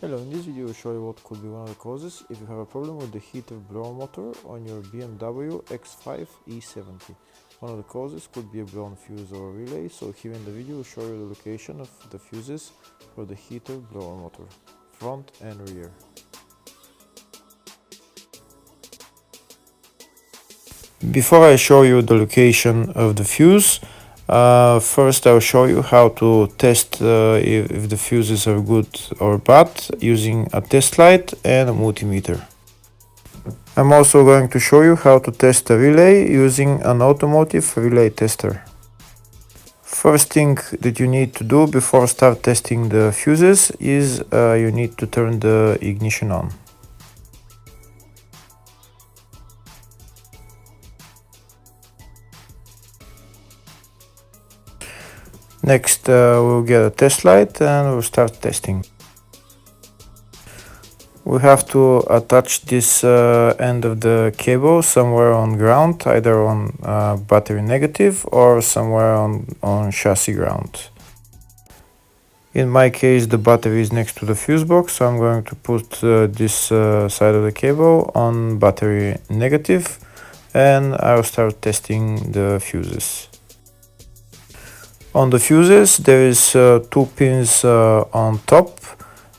Hello, in this video I will show you what could be one of the causes if you have a problem with the heater blower motor on your BMW X5 E70. One of the causes could be a blown fuse or relay, so here in the video I'll show you the location of the fuses for the heater blower motor, front and rear. Before I show you the location of the fuse, first I'll show you how to test if the fuses are good or bad using a test light and a multimeter. I'm also going to show you how to test a relay using an automotive relay tester. First thing that you need to do before start testing the fuses is you need to turn the ignition on. Next, we'll get a test light and we'll start testing. We have to attach this end of the cable somewhere on ground, either on battery negative or somewhere on chassis ground. In my case, the battery is next to the fuse box, so I'm going to put this side of the cable on battery negative, and I'll start testing the fuses. On the fuses, there is two pins on top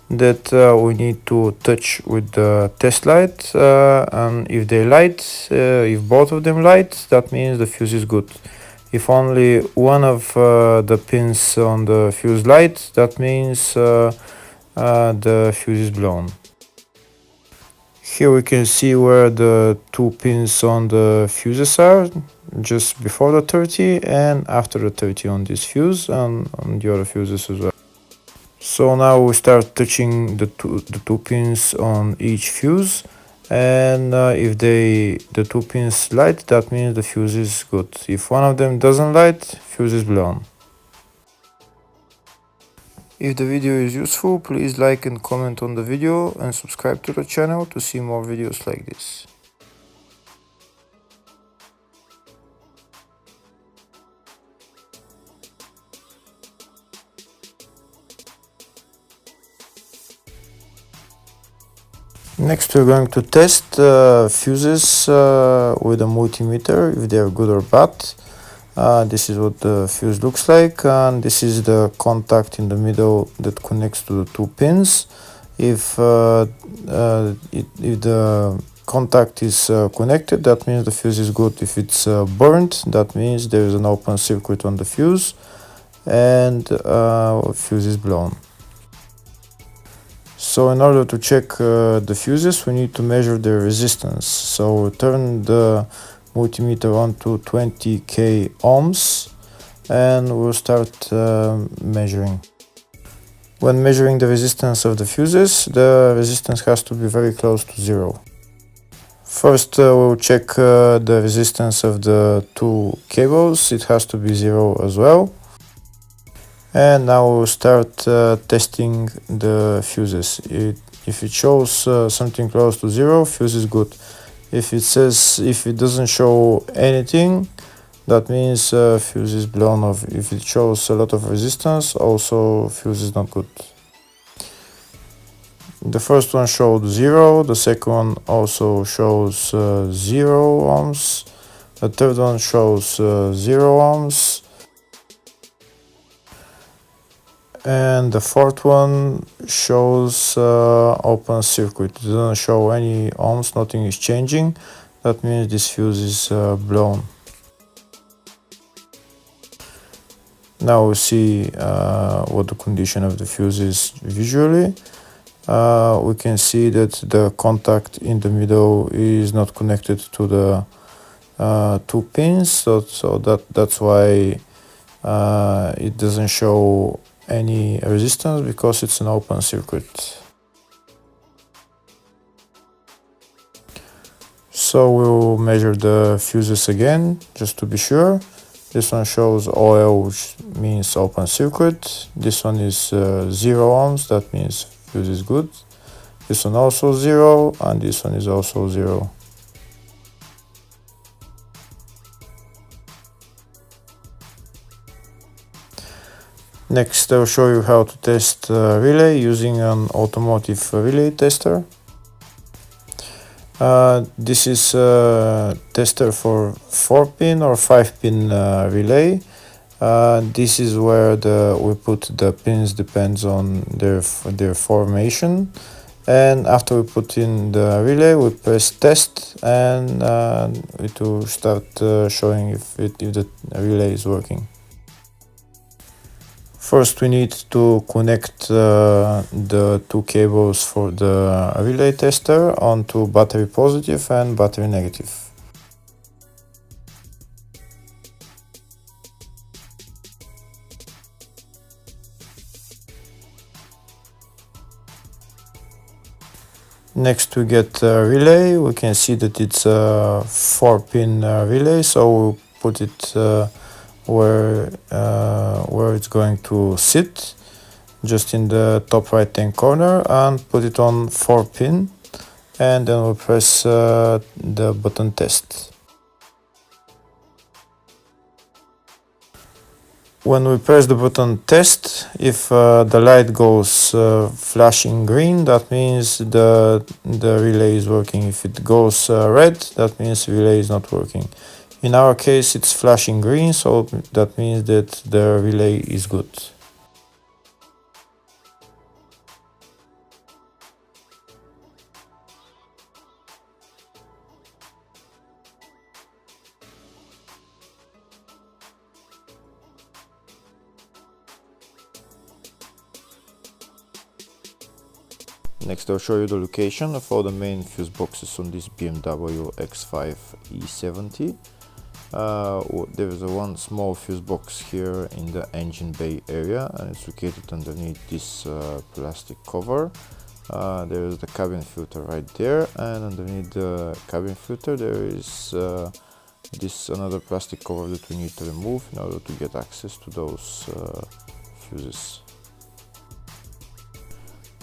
that we need to touch with the test light, and if they light, if both of them light, that means the fuse is good. If only one of the pins on the fuse light, that means the fuse is blown. Here we can see where the two pins on the fuses are, just before the 30 and after the 30 on this fuse and on the other fuses as well. So now we start touching the two pins on each fuse, and if the two pins light, that means the fuse is good. If one of them doesn't light, fuse is blown. If the video is useful, please like and comment on the video and subscribe to the channel to see more videos like this. Next, we're going to test fuses with a multimeter, if they are good or bad. This is what the fuse looks like, and this is the contact in the middle that connects to the two pins. If the contact is connected, that means the fuse is good. If it's burnt, that means there is an open circuit on the fuse and fuse is blown. So in order to check the fuses, we need to measure the resistance. So turn the multimeter on to 20k ohms and we'll start measuring. When measuring the resistance of the fuses, the resistance has to be very close to zero. First we'll check the resistance of the two cables. It has to be zero as well. And now we'll start testing the fuses. If it shows something close to zero, fuse is good. If it doesn't show anything, that means fuse is blown off. If it shows a lot of resistance, also fuse is not good. The first one showed 0, the second one also shows 0 ohms, the third one shows 0 ohms, and the fourth one shows open circuit. It doesn't show any ohms, nothing is changing. That means this fuse is blown. Now we see what the condition of the fuse is visually. We can see that the contact in the middle is not connected to the two pins, so that's why it doesn't show any resistance, because it's an open circuit. So we'll measure the fuses again just to be sure. This one shows OL, which means open circuit. This one is 0 ohms, that means fuse is good. This one also 0, and this one is also 0. Next, I'll show you how to test relay using an automotive relay tester. This is a tester for 4-pin or 5-pin relay. This is where we put the pins, depends on their formation. And after we put in the relay, we press test, and it will start showing if the relay is working. First, we need to connect the two cables for the relay tester onto battery positive and battery negative. Next, we get a relay. We can see that it's a 4-pin relay, so we'll put it where it's going to sit, just in the top right hand corner, and put it on 4-pin, and then we'll press the button test. When we press the button test, if the light goes flashing green, that means the relay is working. If it goes red, that means the relay is not working. In our case, it's flashing green, so that means that the relay is good. Next, I'll show you the location of all the main fuse boxes on this BMW X5 E70. There is one small fuse box here in the engine bay area, and it's located underneath this plastic cover. There is the cabin filter right there, and underneath the cabin filter there is this another plastic cover that we need to remove in order to get access to those fuses.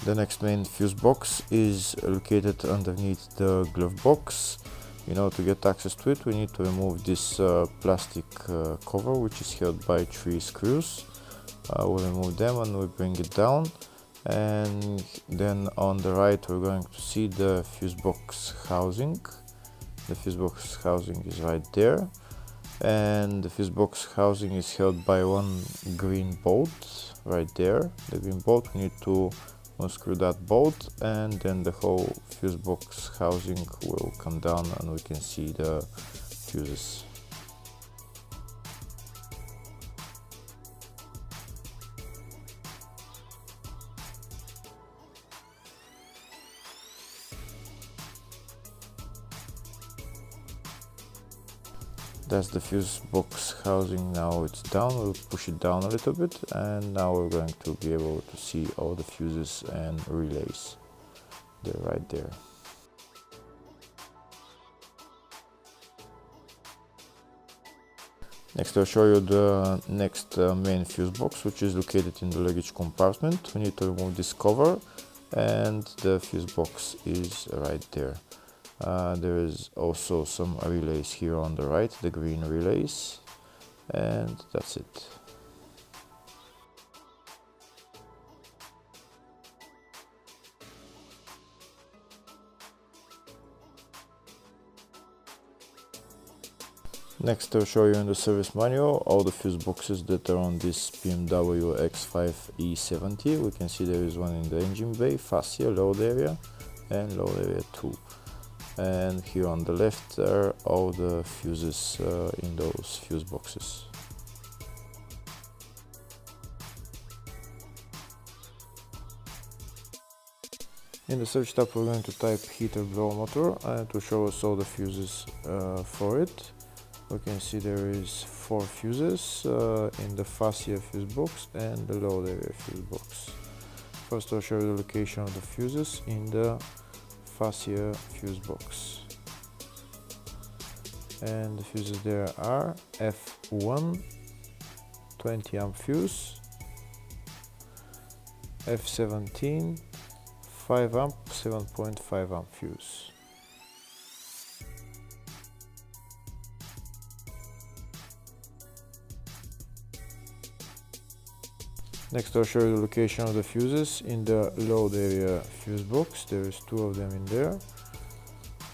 The next main fuse box is located underneath the glove box. In order to get access to it, we need to remove this plastic cover, which is held by 3 screws. We'll remove them and we'll bring it down, and then on the right we're going to see the fuse box housing. The fuse box housing is right there, and the fuse box housing is held by one green bolt right there. The green bolt, we need to unscrew that bolt, and then the whole fuse box housing will come down and we can see the fuses. That's the fuse box housing. Now it's down. We'll push it down a little bit, and now we're going to be able to see all the fuses and relays. They're right there. Next, I'll show you the next main fuse box, which is located in the luggage compartment. We need to remove this cover, and the fuse box is right there. There is also some relays here on the right, the green relays, and that's it. Next, I'll show you in the service manual all the fuse boxes that are on this BMW X5 E70. We can see there is one in the engine bay, fascia, load area, and load area 2. And here on the left are all the fuses in those fuse boxes. In the search tab we're going to type heater blower motor, and to show us all the fuses for it. We can see there is 4 fuses in the fascia fuse box and the load area fuse box. First, I'll show you the location of the fuses in the fascia fuse box, and the fuses there are F1 20 amp fuse, F17 5 amp 7.5 amp fuse. Next I'll show you the location of the fuses in the load area fuse box. There is 2 of them in there,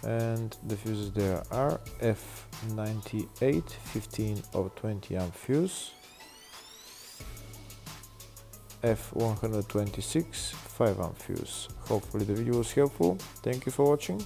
and the fuses there are F98 15 or 20 amp fuse, F126 5 amp fuse. Hopefully the video was helpful. Thank you for watching.